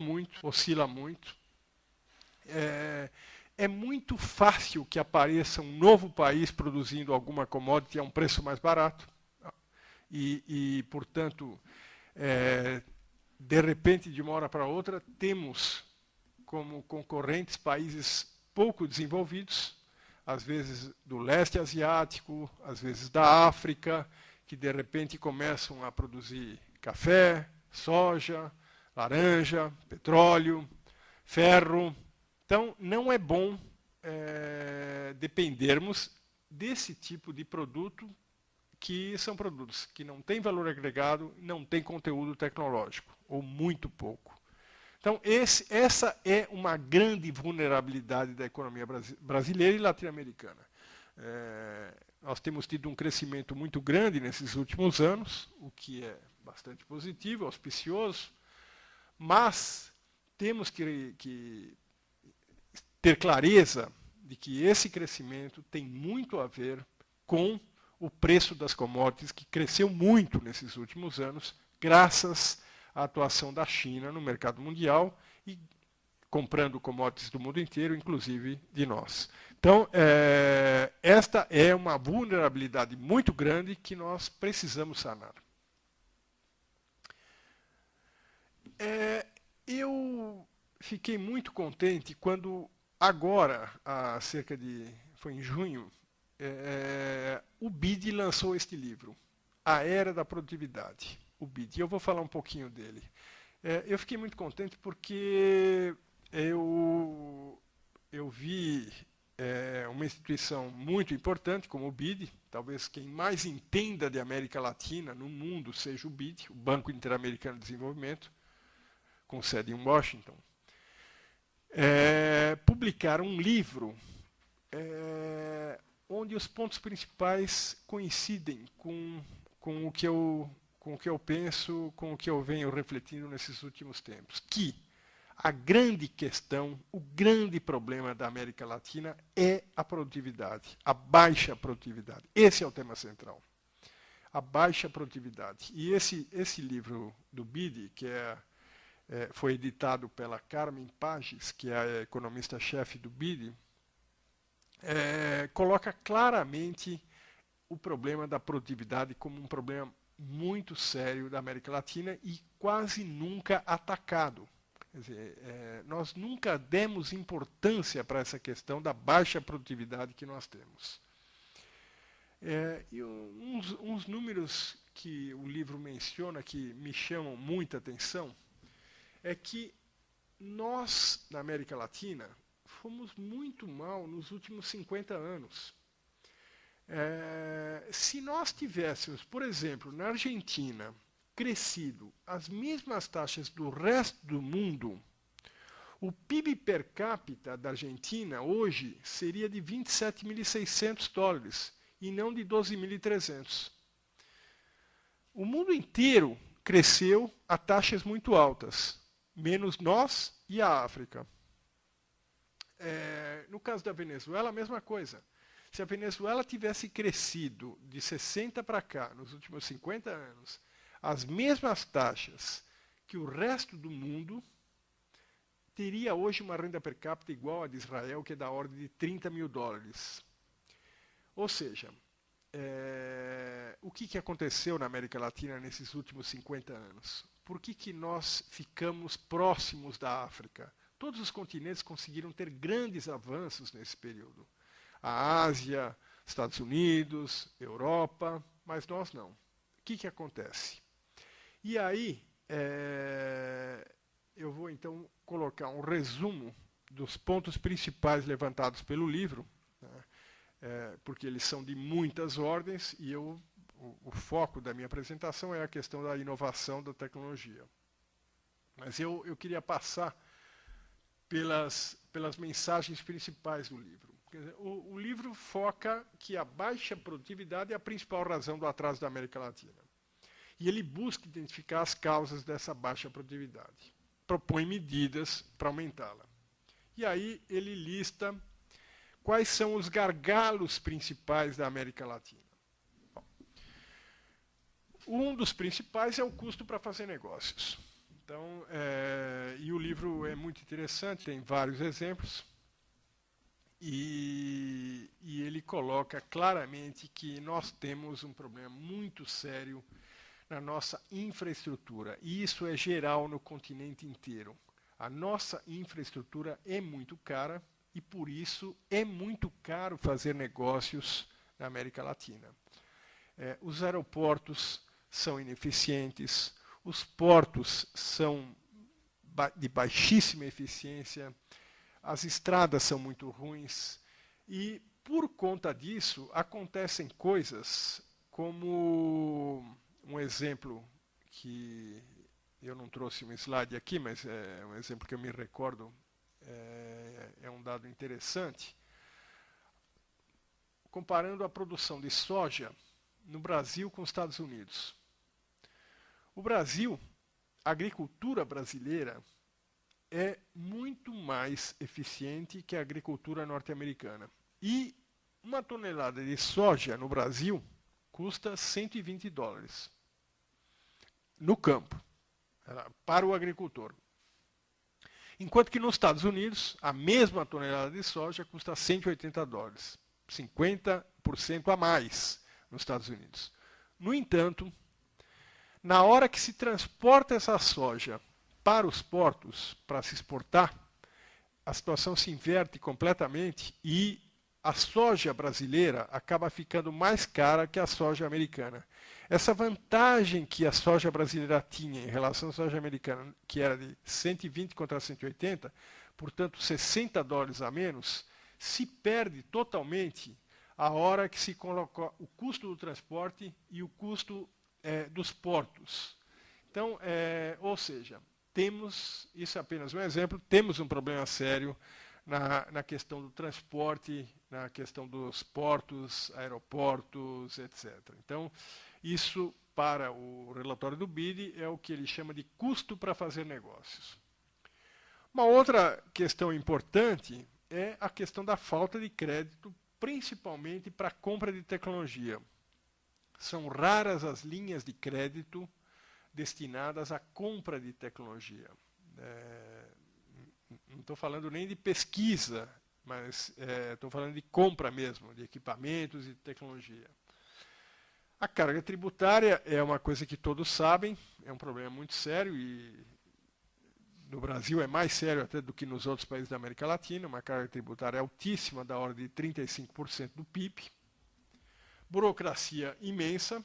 muito, oscila muito. É muito fácil que apareça um novo país produzindo alguma commodity a um preço mais barato. Portanto, de repente, de uma hora para outra, temos como concorrentes países pouco desenvolvidos, às vezes do leste asiático, às vezes da África, que de repente começam a produzir café, soja, laranja, petróleo, ferro. Então, não é bom dependermos desse tipo de produto, que são produtos que não têm valor agregado, não têm conteúdo tecnológico, ou muito pouco. Então, essa é uma grande vulnerabilidade da economia brasileira e latino-americana. Nós temos tido um crescimento muito grande nesses últimos anos, o que é bastante positivo, auspicioso, mas temos que ter clareza de que esse crescimento tem muito a ver com o preço das commodities, que cresceu muito nesses últimos anos, graças à atuação da China no mercado mundial e comprando commodities do mundo inteiro, inclusive de nós. Então, esta é uma vulnerabilidade muito grande que nós precisamos sanar. Eu fiquei muito contente quando, agora, foi em junho, o BID lançou este livro, A Era da Produtividade, o BID. E eu vou falar um pouquinho dele. Eu fiquei muito contente porque eu vi uma instituição muito importante como o BID, talvez quem mais entenda de América Latina no mundo seja o BID, o Banco Interamericano de Desenvolvimento, com sede em Washington, publicaram um livro onde os pontos principais coincidem com o que eu penso, com o que eu venho refletindo nesses últimos tempos, que a grande questão, o grande problema da América Latina é a produtividade, a baixa produtividade. Esse é o tema central, a baixa produtividade. E esse livro do BID, que foi editado pela Carmen Pages, que é a economista-chefe do BID, coloca claramente o problema da produtividade como um problema muito sério da América Latina e quase nunca atacado. Quer dizer, nós nunca demos importância para essa questão da baixa produtividade que nós temos. E uns números que o livro menciona que me chamam muita atenção é que nós, na América Latina, fomos muito mal nos últimos 50 anos. Se nós tivéssemos, por exemplo, na Argentina, crescido as mesmas taxas do resto do mundo, o PIB per capita da Argentina hoje seria de $27.600 e não de 12.300. O mundo inteiro cresceu a taxas muito altas, menos nós e a África. No caso da Venezuela, a mesma coisa. Se a Venezuela tivesse crescido de 60 para cá, nos últimos 50 anos, as mesmas taxas que o resto do mundo, teria hoje uma renda per capita igual a de Israel, que é da ordem de $30.000. Ou seja, o que aconteceu na América Latina nesses últimos 50 anos? Por que nós ficamos próximos da África? Todos os continentes conseguiram ter grandes avanços nesse período. A Ásia, Estados Unidos, Europa, mas nós não. O que acontece? E aí, eu vou então colocar um resumo dos pontos principais levantados pelo livro, né, porque eles são de muitas ordens e o foco da minha apresentação é a questão da inovação da tecnologia. Mas eu queria passar pelas mensagens principais do livro. Quer dizer, o livro foca que a baixa produtividade é a principal razão do atraso da América Latina. E ele busca identificar as causas dessa baixa produtividade. Propõe medidas para aumentá-la. E aí ele lista quais são os gargalos principais da América Latina. Bom, um dos principais é o custo para fazer negócios. Então, e o livro é muito interessante, tem vários exemplos, e ele coloca claramente que nós temos um problema muito sério na nossa infraestrutura, e isso é geral no continente inteiro. A nossa infraestrutura é muito cara e, por isso, é muito caro fazer negócios na América Latina. Os aeroportos são ineficientes, os portos são de baixíssima eficiência, as estradas são muito ruins e, por conta disso, acontecem coisas como um exemplo que eu não trouxe um slide aqui, mas é um exemplo que eu me recordo, é um dado interessante. Comparando a produção de soja no Brasil com os Estados Unidos. O Brasil, a agricultura brasileira, é muito mais eficiente que a agricultura norte-americana. E uma tonelada de soja no Brasil custa $120 no campo, para o agricultor. Enquanto que nos Estados Unidos, a mesma tonelada de soja custa $180, 50% a mais nos Estados Unidos. No entanto, na hora que se transporta essa soja para os portos, para se exportar, a situação se inverte completamente e a soja brasileira acaba ficando mais cara que a soja americana. Essa vantagem que a soja brasileira tinha em relação à soja americana, que era de 120 contra 180, portanto $60 a menos, se perde totalmente a hora que se coloca o custo do transporte e o custo dos portos. Então, ou seja, temos, isso é apenas um exemplo, temos um problema sério na questão do transporte, na questão dos portos, aeroportos, etc. Então, isso, para o relatório do BID, é o que ele chama de custo para fazer negócios. Uma outra questão importante é a questão da falta de crédito, principalmente para a compra de tecnologia. São raras as linhas de crédito destinadas à compra de tecnologia. Não estou falando nem de pesquisa, mas estou falando de compra mesmo, de equipamentos e de tecnologia. A carga tributária é uma coisa que todos sabem, é um problema muito sério e no Brasil é mais sério até do que nos outros países da América Latina, uma carga tributária altíssima, da ordem de 35% do PIB, burocracia imensa,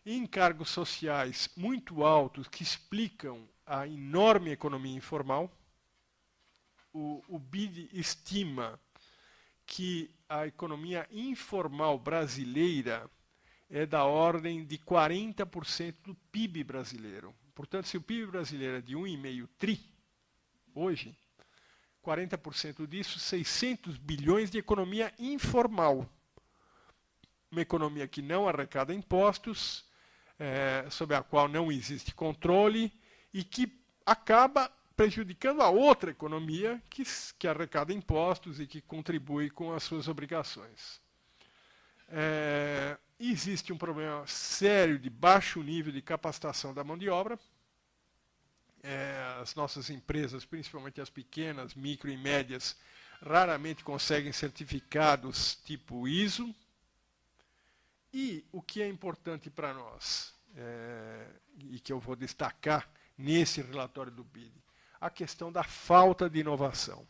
encargos sociais muito altos que explicam a enorme economia informal. O BID estima que a economia informal brasileira é da ordem de 40% do PIB brasileiro. Portanto, se o PIB brasileiro é de 1,5 tri, hoje, 40% disso, 600 bilhões de economia informal. Uma economia que não arrecada impostos, sobre a qual não existe controle e que acaba prejudicando a outra economia que arrecada impostos e que contribui com as suas obrigações. Existe um problema sério de baixo nível de capacitação da mão de obra. As nossas empresas, principalmente as pequenas, micro e médias, raramente conseguem certificados tipo ISO. E o que é importante para nós, e que eu vou destacar nesse relatório do BID, a questão da falta de inovação.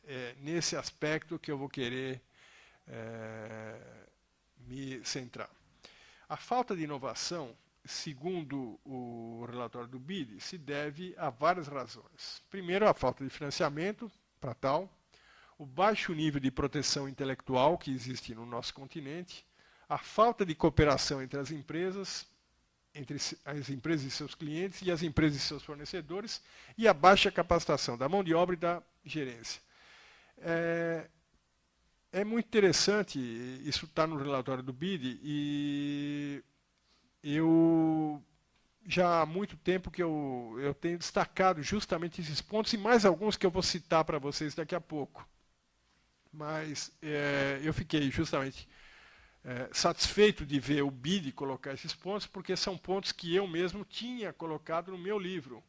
É nesse aspecto que eu vou querer me centrar. A falta de inovação, segundo o relatório do BID, se deve a várias razões. Primeiro, a falta de financiamento para tal, o baixo nível de proteção intelectual que existe no nosso continente, a falta de cooperação entre as empresas e seus clientes e as empresas e seus fornecedores, e a baixa capacitação da mão de obra e da gerência. É muito interessante, isso está no relatório do BID, e eu já há muito tempo que eu tenho destacado justamente esses pontos e mais alguns que eu vou citar para vocês daqui a pouco. Mas eu fiquei justamente satisfeito de ver o BID colocar esses pontos, porque são pontos que eu mesmo tinha colocado no meu livro.